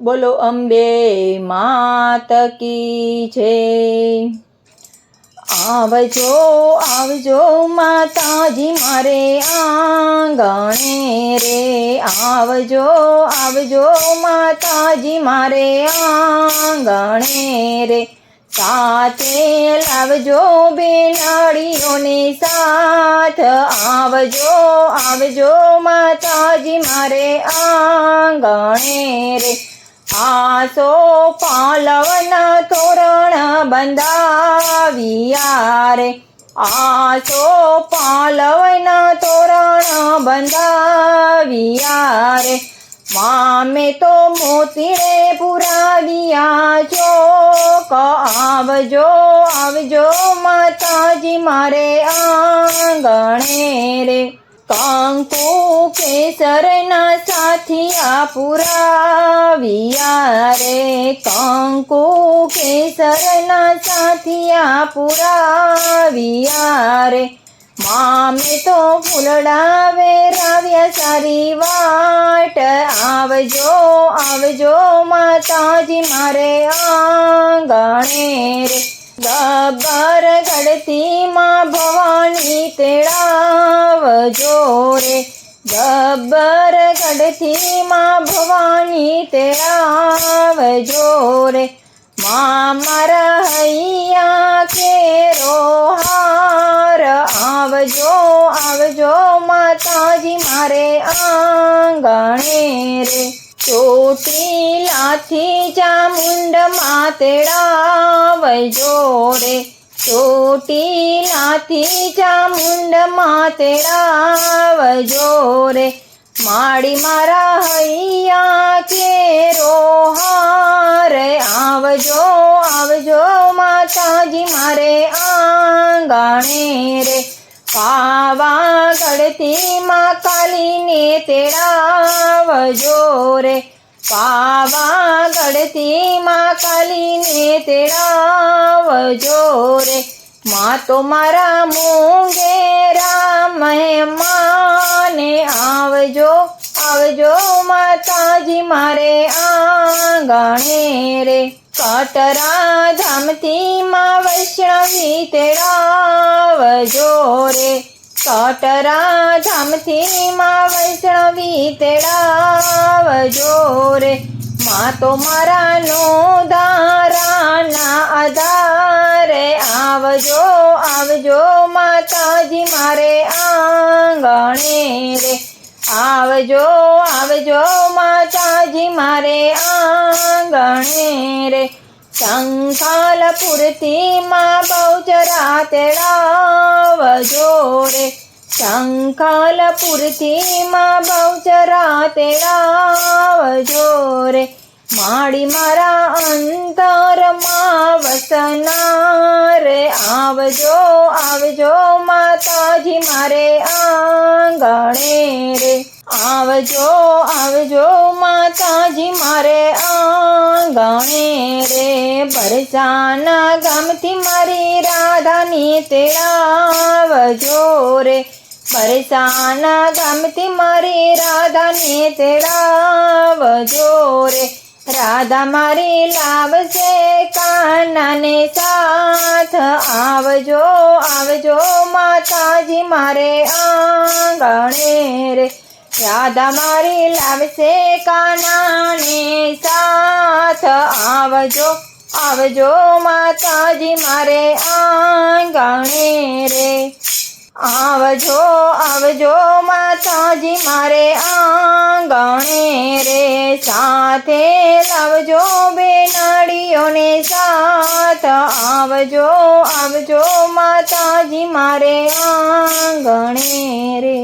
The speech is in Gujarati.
બોલો અંબે માત કી જય। આવજો આવજો માતાજી મારે આંગણે રે, આવજો આવજો માતાજી મારે આંગણે રે। સાથે લાવજો બેનાળીઓને સાથ, આવજો આવજો માતાજી મારે આંગણે રે। આસો પાલવના તોરણ બંધાવ્યા રે, આસો પાલવના તોરણ બંધાવ્યા રે। મામે તો મોતીડે પુરાવ્યા ચોક, આવજો આવજો માતાજી મારે આંગણે રે। કંકુ કેસરના સાથિયા પુરાવ્યા રે, કંકુ કેસરના સાથિયા પુરાવ્યા રે। મામે તો ફૂલડા વેરાવ્યા સારી વાટ, આવજો આવજો માતાજી મારે આંગણે રે। ગબ્બર ગળતી માં ભવાની તેડાવજો રે, ગબ્બર ગળતી માં ભવાની તેડાવજો રે। મારા હૈયા કેરો હાર, આવજો આવજો માતાજી મારે આંગણે રે। ચોટીલાથી ચામુંડમાં તેડાવજો રે, ચોટીલાથી ચામુંડમાં તેડાવજો રે। માડી મારા હૈયા કેરો હાર, આવજો આવજો માતાજી મારે આંગણે રે। પાવાગઢથી માં કાલીને તેડાવજો રે, પાવાગઢથી માં કાલીને તેડાવજો રે। માં તો મારા મુંગેરા મહેમાને, આવજો આવજો માતાજી મારે આંગણે રે। કટરા ધામથી માં વૈષ્ણવી તેડાવજો રે, કટરા ધામથી માં વૈષ્ણવી તેડાવજો રે। માં તો મારા નોધારાના આધારે, આવજો આવજો માતાજી મારે આંગણે રે। આવજો આવજો માતાજી મારે આંગણે રે। શંખાલપુરથી માં બહુચરા તેડાવજો રે, શંખાલપુરથી માં બહુચરા તેડાવજો રે। માડી મારા અંતરમાં વસનાર, આવજો આવજો માતાજી મારે આંગણે રે। આવજો આવજો માતાજી મારે આંગણે રે। બરસાના ગામથી મારી રાધાની તેડાવજો રે, બરસાના ગામથી મારી રાધાની તેડાવજો રે। રાધા મારી લાવશે કાનાને સાથ, આવજો આવજો માતાજી મારે આંગણે રે। રાધા મારી લાવશે કાનાને સાથ, આવજો આવજો માતાજી મારે આંગણે રે। આવજો આવજો માતાજી મારે આંગણે રે। સાથે લાવજો બેનાળીઓને સાથ, આવજો આવજો માતાજી મારે આંગણે રે।